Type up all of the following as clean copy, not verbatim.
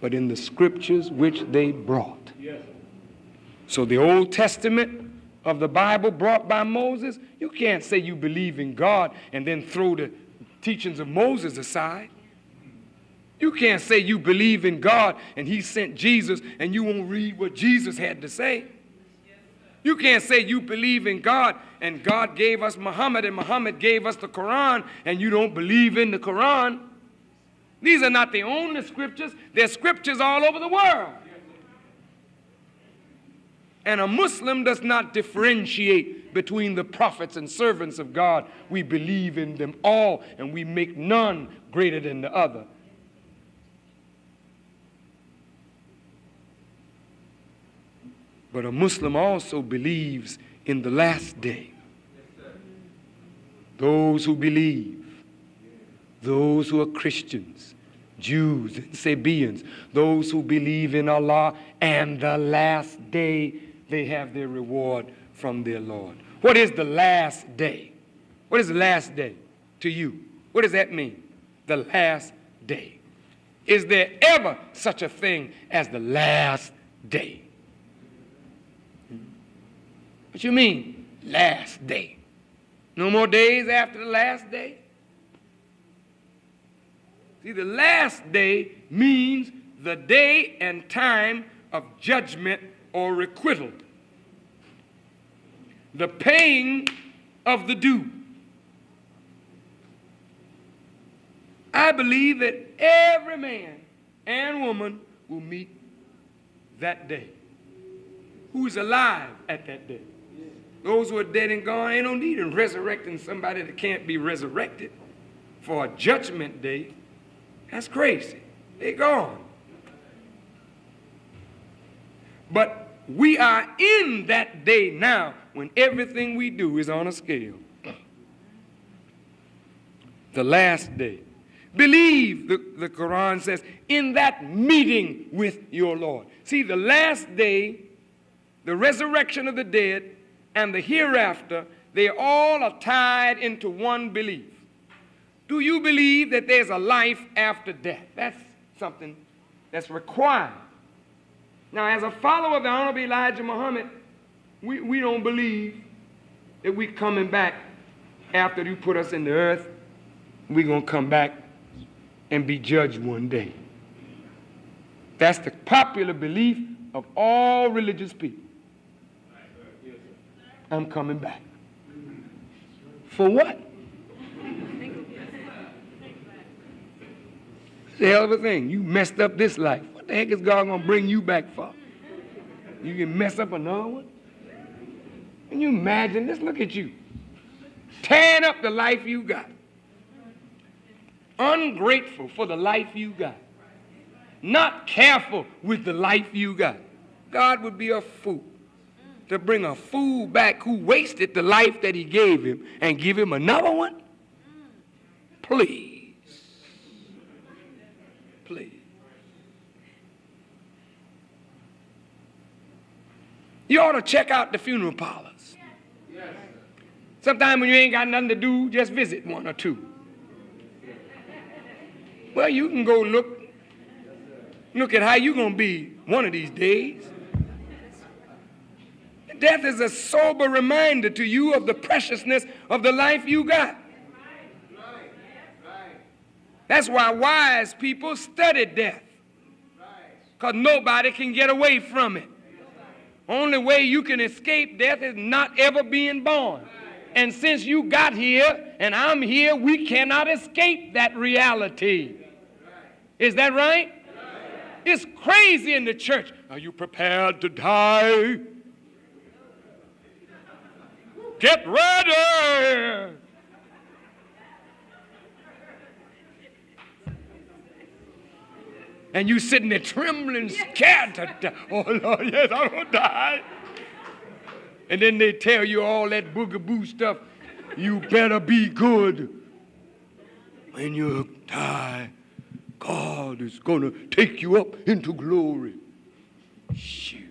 but in the scriptures which they brought. So the Old Testament of the Bible brought by Moses, you can't say you believe in God and then throw the teachings of Moses aside. You can't say you believe in God and he sent Jesus and you won't read what Jesus had to say. You can't say you believe in God and God gave us Muhammad and Muhammad gave us the Quran and you don't believe in the Quran. These are not the only scriptures. There's scriptures all over the world. And a Muslim does not differentiate between the prophets and servants of God. We believe in them all and we make none greater than the other. But a Muslim also believes in the last day. Those who believe, those who are Christians, Jews and Sabians, those who believe in Allah and the last day, they have their reward from their Lord. What is the last day? What is the last day to you? What does that mean? The last day. Is there ever such a thing as the last day? What you mean, last day? No more days after the last day? See, the last day means the day and time of judgment or requital. The paying of the due. I believe that every man and woman will meet that day. Who is alive at that day? Those who are dead and gone, ain't no need in resurrecting somebody that can't be resurrected for a judgment day. That's crazy. They're gone. But we are in that day now when everything we do is on a scale. The last day. Believe, the Quran says, in that meeting with your Lord. See, the last day, the resurrection of the dead, and the hereafter, they all are tied into one belief. Do you believe that there's a life after death? That's something that's required. Now, as a follower of the Honorable Elijah Muhammad, we don't believe that we're coming back after you put us in the earth. We're going to come back and be judged one day. That's the popular belief of all religious people. I'm coming back. For what? It's a hell of a thing. You messed up this life. What the heck is God going to bring you back for? You can mess up another one? Can you imagine this? Look at you. Tearing up the life you got. Ungrateful for the life you got. Not careful with the life you got. God would be a fool to bring a fool back who wasted the life that he gave him and give him another one? Please. Please. You ought to check out the funeral parlors. Sometimes when you ain't got nothing to do, just visit one or two. Well, you can go look at how you're going to be one of these days. Death is a sober reminder to you of the preciousness of the life you got. That's why wise people study death. Because nobody can get away from it. Only way you can escape death is not ever being born. And since you got here and I'm here, we cannot escape that reality. Is that right? It's crazy in the church. Are you prepared to die? Get ready! And you sitting there trembling, scared to die. Oh, Lord, yes, I'm going to die. And then they tell you all that boogaboo stuff. You better be good. When you die, God is going to take you up into glory. Shoot.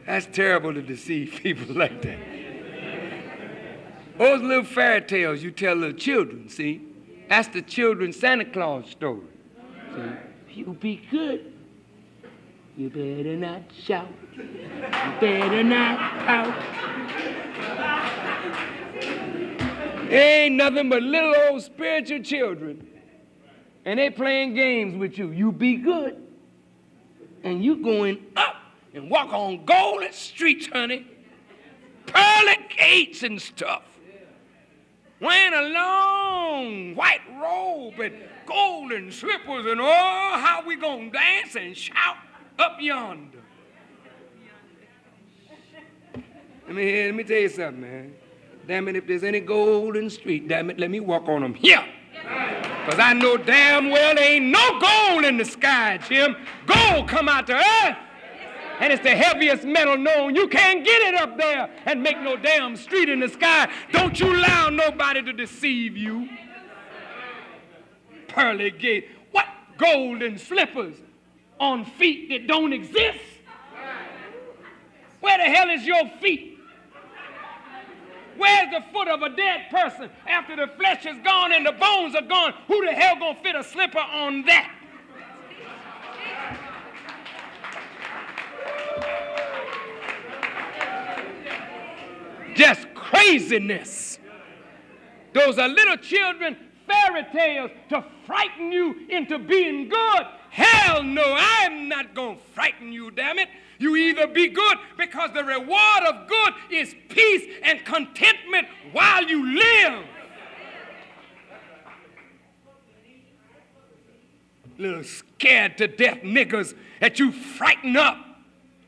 That's terrible to deceive people like that. Those little fairy tales you tell little children, see? That's the children's Santa Claus story. See, you be good. You better not shout. You better not pout. Ain't nothing but little old spiritual children. And they playing games with you. You be good. And you going up and walk on golden streets, honey. Pearly gates and stuff. Wearing a long white robe and golden slippers and oh, how we gonna dance and shout up yonder. Let me tell you something, man. Damn it, if there's any gold in the street, damn it, let me walk on them here. Because I know damn well there ain't no gold in the sky, Jim. Gold come out to earth. And it's the heaviest metal known. You can't get it up there and make no damn street in the sky. Don't you allow nobody to deceive you. Pearly gate. What golden slippers on feet that don't exist? Where the hell is your feet? Where's the foot of a dead person after the flesh is gone and the bones are gone? Who the hell gonna fit a slipper on that? Just craziness. Those are little children fairy tales to frighten you into being good. Hell no, I'm not going to frighten you, damn it. You either be good because the reward of good is peace and contentment while you live. Little scared to death niggers that you frighten up.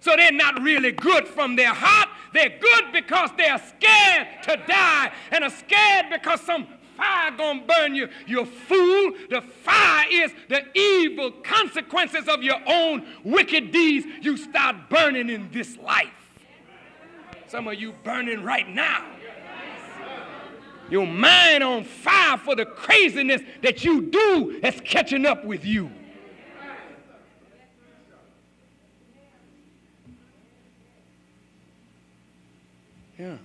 So they're not really good from their heart. They're good because they're scared to die and are scared because some fire gonna burn you. You fool. The fire is the evil consequences of your own wicked deeds. You start burning in this life. Some of you burning right now. Your mind on fire for the craziness that you do that's catching up with you. Yeah.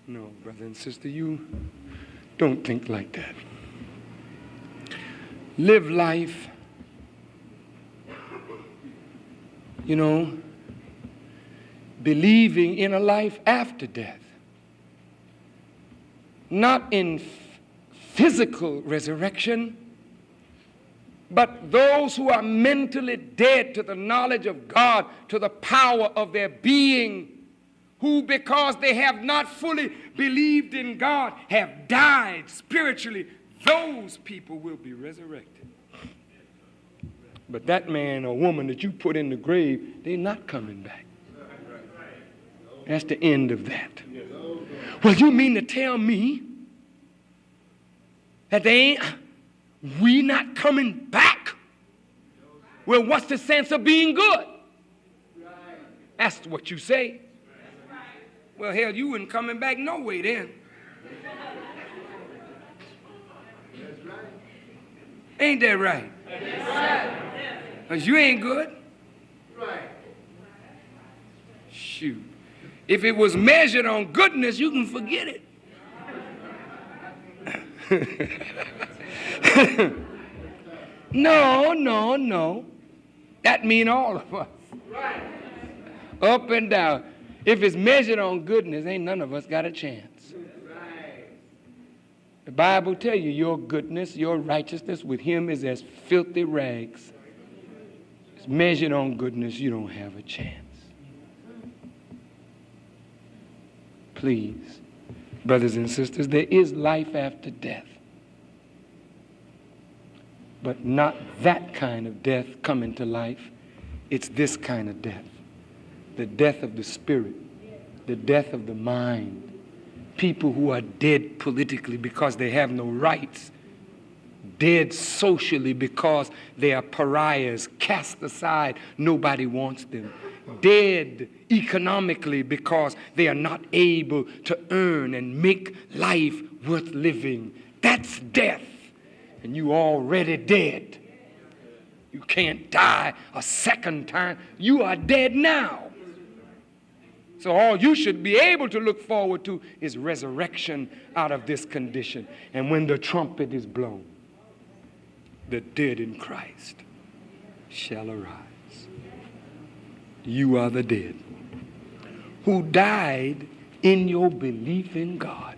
No, brother and sister, you don't think like that. Live life, believing in a life after death. Not in physical resurrection, but those who are mentally dead to the knowledge of God, to the power of their being, who, because they have not fully believed in God, have died spiritually, those people will be resurrected. But that man or woman that you put in the grave, they're not coming back. That's the end of that. Well, you mean to tell me that we not coming back? Well, what's the sense of being good? That's what you say. Well, hell, you wouldn't coming back no way then. Ain't that right? Because you ain't good. Shoot. If it was measured on goodness, you can forget it. No. That mean all of us. Up and down. If it's measured on goodness, ain't none of us got a chance. The Bible tell you your goodness, your righteousness with him is as filthy rags. It's measured on goodness, you don't have a chance. Please, brothers and sisters, there is life after death. But not that kind of death coming to life. It's this kind of death. The death of the spirit, the death of the mind. People who are dead politically because they have no rights, dead socially because they are pariahs, cast aside, nobody wants them, dead economically because they are not able to earn and make life worth living. That's death, and you already dead. You can't die a second time. You are dead now. So all you should be able to look forward to is resurrection out of this condition. And when the trumpet is blown, the dead in Christ shall arise. You are the dead who died in your belief in God.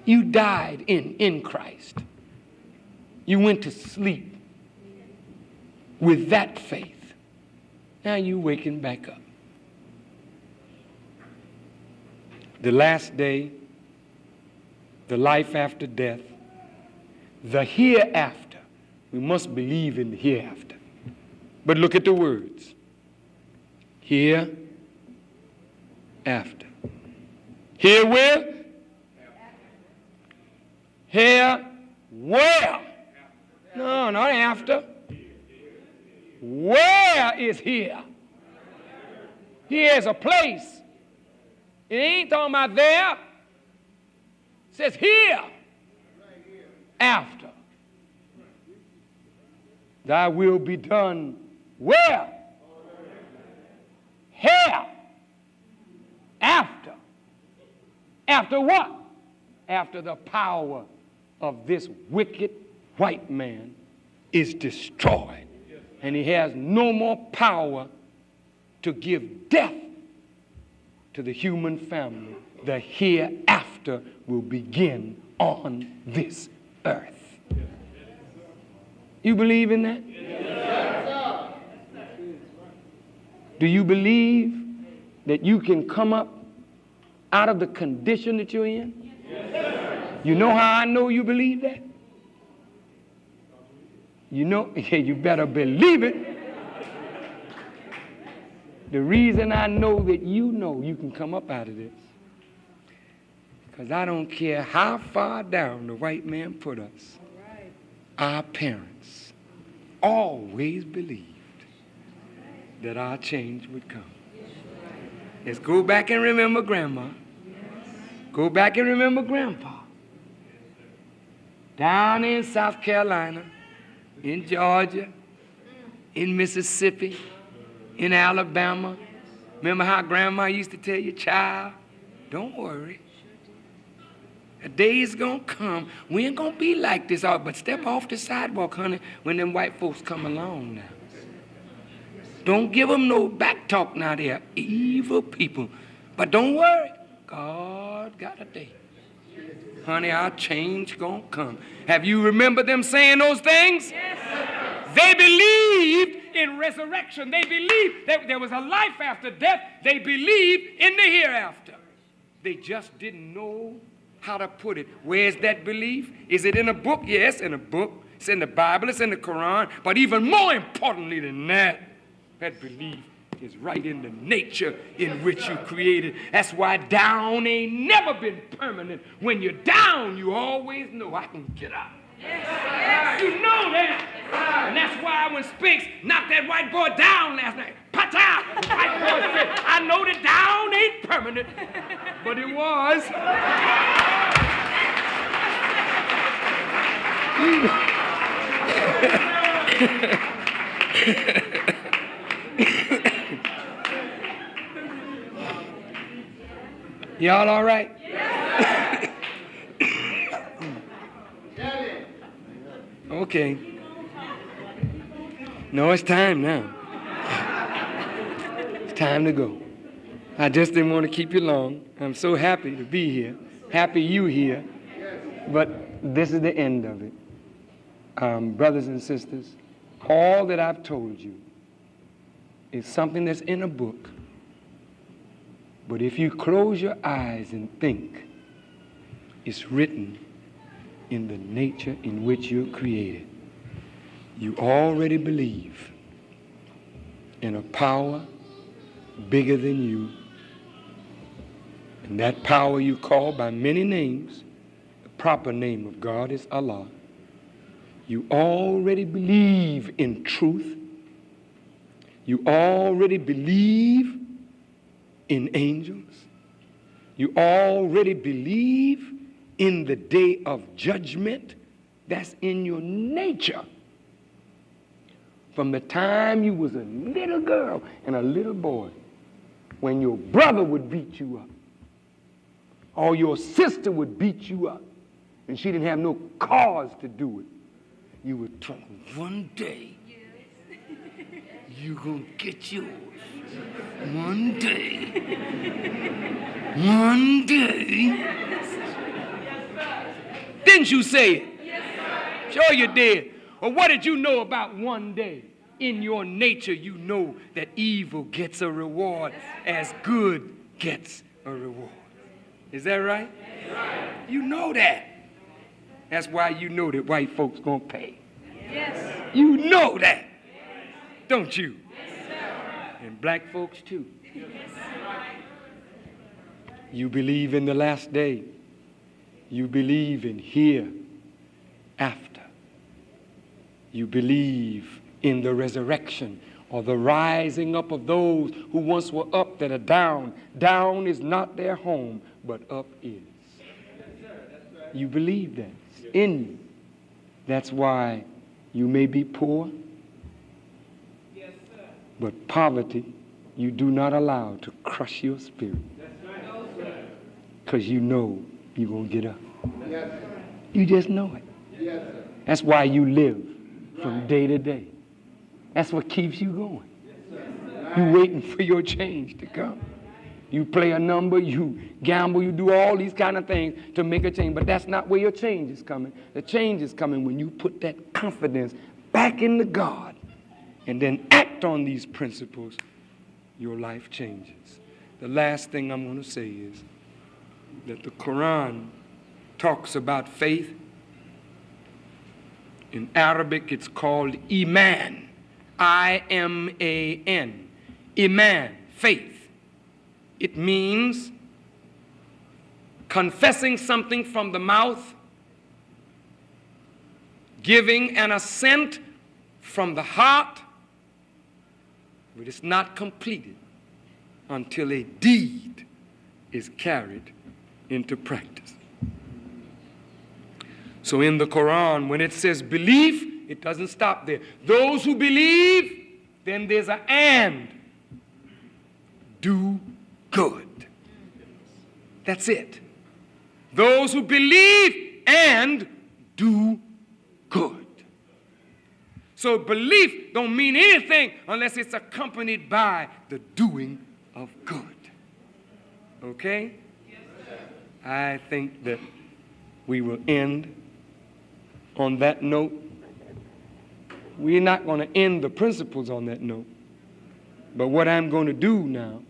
You died in Christ. You went to sleep with that faith. Now you waking back up. The last day, the life after death, the hereafter. We must believe in the hereafter. But look at the words. Hereafter. Here where? Here where? No, not after. Where is here? Here is a place. It ain't talking about there. It says here. After. Thy will be done where? Here. After. After what? After the power of this wicked white man is destroyed. And he has no more power to give death to the human family. The hereafter will begin on this earth. You believe in that? Yes. Do you believe that you can come up out of the condition that you're in? Yes. You know how I know you believe that? You know, you better believe it. The reason I know that you know you can come up out of this, because I don't care how far down the white man put us, our parents always believed that our change would come. Let's go back and remember Grandma. Go back and remember Grandpa. Down in South Carolina, in Georgia, in Mississippi, in Alabama. Remember how Grandma used to tell you, child, don't worry. A day is going to come. We ain't going to be like this, but step off the sidewalk, honey, when them white folks come along now. Don't give them no back talk now. They're evil people. But don't worry. God got a day. Honey, our change going to come. Have you remembered them saying those things? Yes. They believed in resurrection. They believed that there was a life after death. They believed in the hereafter. They just didn't know how to put it. Where's that belief? Is it in a book? Yes, in a book. It's in the Bible. It's in the Quran. But even more importantly than that, that belief is right in the nature in which you created. That's why down ain't never been permanent. When you're down, you always know I can get up. Yes. You know that. And that's why when Spinks knocked that white boy down last night, pata! The white boy said, I know that down ain't permanent, but it was. Y'all all right? Yes. Okay. No, it's time now. It's time to go. I just didn't want to keep you long. I'm so happy to be here. Happy you here. But this is the end of it. Brothers and sisters, all that I've told you is something that's in a book. But if you close your eyes and think, it's written in the nature in which you're created. You already believe in a power bigger than you. And that power you call by many names. The proper name of God is Allah. You already believe in truth. You already believe in angels. You already believe in the day of judgment. That's in your nature. From the time you was a little girl and a little boy, when your brother would beat you up, or your sister would beat you up, and she didn't have no cause to do it, you would talk, one day, you're going to get yours. One day. One day. Didn't you say it? Sure you did. Well, what did you know about one day? In your nature, you know that evil gets a reward as good gets a reward. Is that right? You know that. That's why you know that white folks gonna pay. Yes. You know that, don't you? Yes, and black folks too. Yes. You believe in the last day. You believe in hereafter. You believe in the resurrection or the rising up of those who once were up that are down. Down is not their home, but up is. You believe that in you. That's why you may be poor, but poverty you do not allow to crush your spirit, because you know you're going to get up. You just know it. That's why you live from day to day. That's what keeps you going. You're waiting for your change to come. You play a number, you gamble, you do all these kind of things to make a change. But that's not where your change is coming. The change is coming when you put that confidence back into God and then act on these principles. Your life changes. The last thing I'm going to say is that the Quran talks about faith. In Arabic, it's called Iman. I-M-A-N. Iman, faith. It means confessing something from the mouth, giving an assent from the heart, but it's not completed until a deed is carried into practice. So in the Quran, when it says belief, it doesn't stop there. Those who believe, then there's an and. Do good. That's it. Those who believe and do good. So belief don't mean anything unless it's accompanied by the doing of good. Okay? I think that we will end on that note. We're not going to end the principles on that note. But what I'm going to do now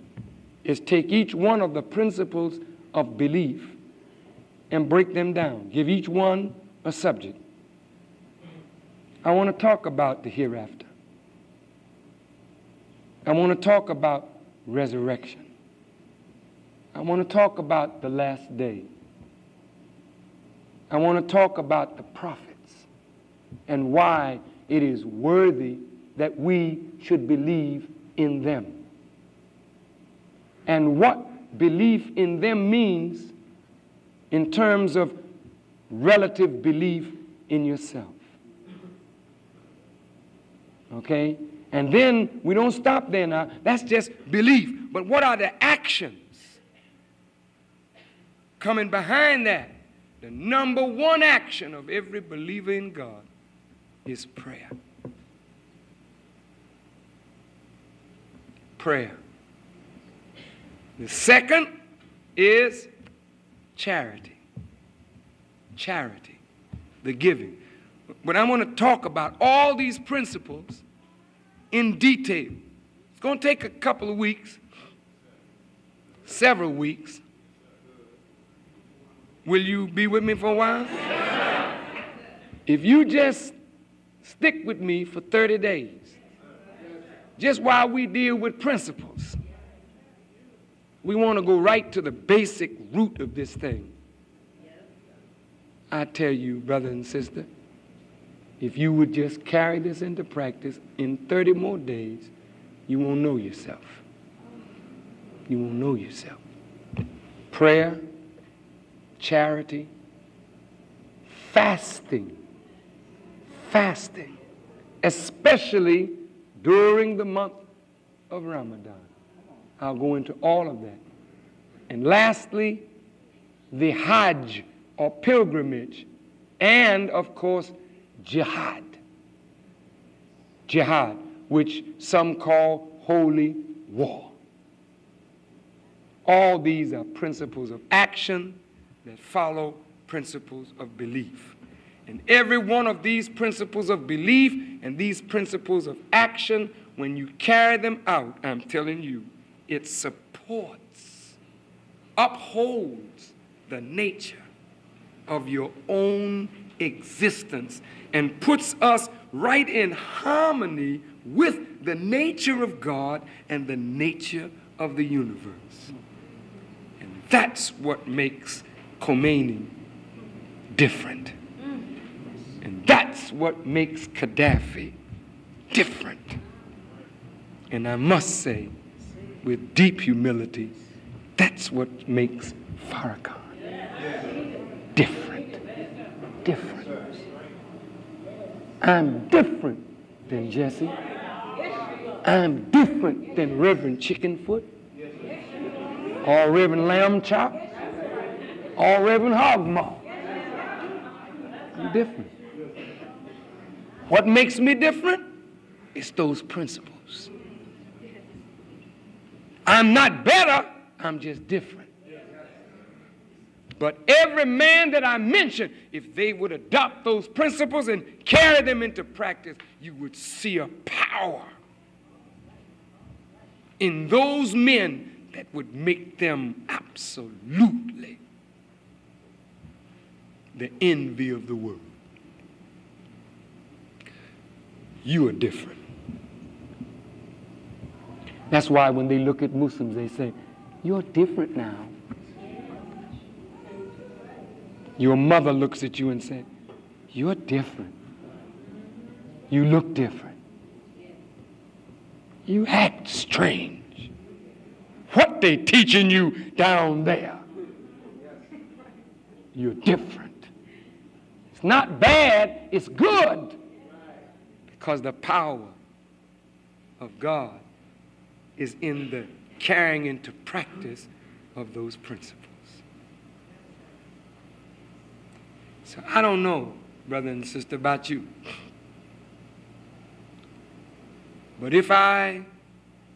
is take each one of the principles of belief and break them down. Give each one a subject. I want to talk about the hereafter. I want to talk about resurrection. I want to talk about the last day. I want to talk about the prophets and why it is worthy that we should believe in them, and what belief in them means in terms of relative belief in yourself. Okay? And then we don't stop there now. That's just belief. But what are the actions coming behind that? The number one action of every believer in God is prayer. Prayer. The second is charity. Charity, the giving. But I want to talk about all these principles in detail. It's going to take a couple of weeks, several weeks. Will you be with me for a while? If you just stick with me for 30 days, just while we deal with principles, we want to go right to the basic root of this thing. I tell you, brother and sister, if you would just carry this into practice, in 30 more days, you won't know yourself. You won't know yourself. Prayer, charity, fasting, especially during the month of Ramadan. I'll go into all of that. And lastly, the Hajj or pilgrimage, and of course, jihad. Jihad, which some call holy war. All these are principles of action that follow principles of belief. And every one of these principles of belief and these principles of action, when you carry them out, I'm telling you, it supports, upholds the nature of your own existence and puts us right in harmony with the nature of God and the nature of the universe. And that's what makes Khomeini different. And that's what makes Gaddafi different. And I must say, with deep humility, that's what makes Farrakhan different. Different. I'm different than Jesse. I'm different than Reverend Chickenfoot, or Reverend Lamb Chop, or Reverend Hogmaw. I'm different. What makes me different is those principles. I'm not better, I'm just different. But every man that I mentioned, if they would adopt those principles and carry them into practice, you would see a power in those men that would make them absolutely the envy of the world. You are different. That's why when they look at Muslims, they say, you're different now. Your mother looks at you and says, you're different. You look different. You act strange. What they teaching you down there? You're different. It's not bad, it's good. Because the power of God is in the carrying into practice of those principles. So I don't know, brother and sister, about you. But if I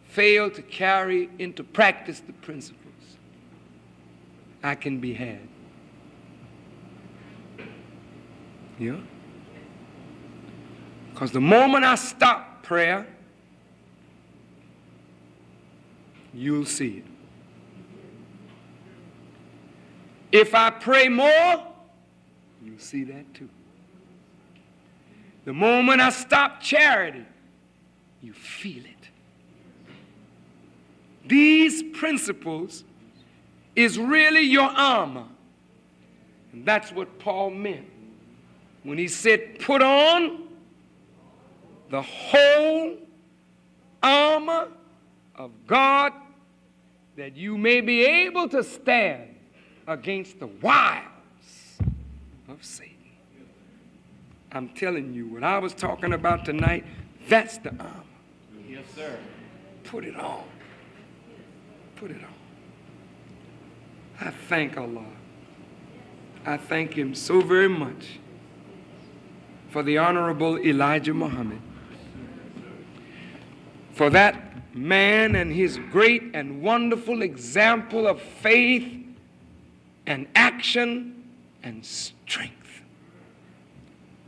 fail to carry into practice the principles, I can be had. Yeah? Because the moment I stop prayer, you'll see it. If I pray more, you'll see that too. The moment I stop charity, you feel it. These principles is really your armor. And that's what Paul meant when he said, put on the whole armor of God that you may be able to stand against the wiles of Satan. I'm telling you, what I was talking about tonight, that's the armor. Yes, sir. Put it on. Put it on. I thank Allah. I thank him so very much for the Honorable Elijah Muhammad, for that man and his great and wonderful example of faith and action and strength.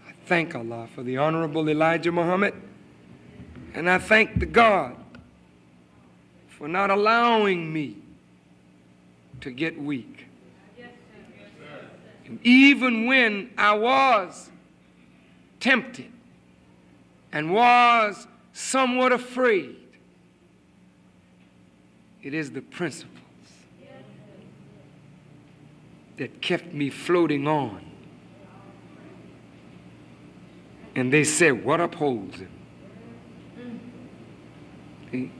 I thank Allah for the Honorable Elijah Muhammad, and I thank the God for not allowing me to get weak. And even when I was tempted and was somewhat afraid, it is the principles that kept me floating on. And they said, what upholds him? See?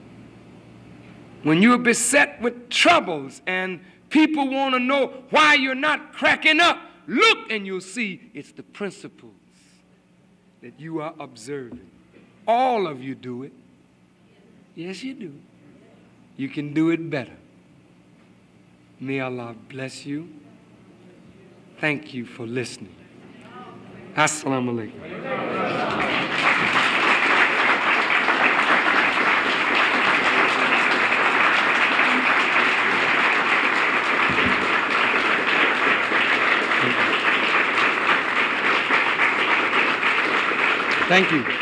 When you're beset with troubles and people want to know why you're not cracking up, look and you'll see it's the principles that you are observing. All of you do it. Yes, you do. You can do it better. May Allah bless you. Thank you for listening. Assalamu alaikum. Thank you.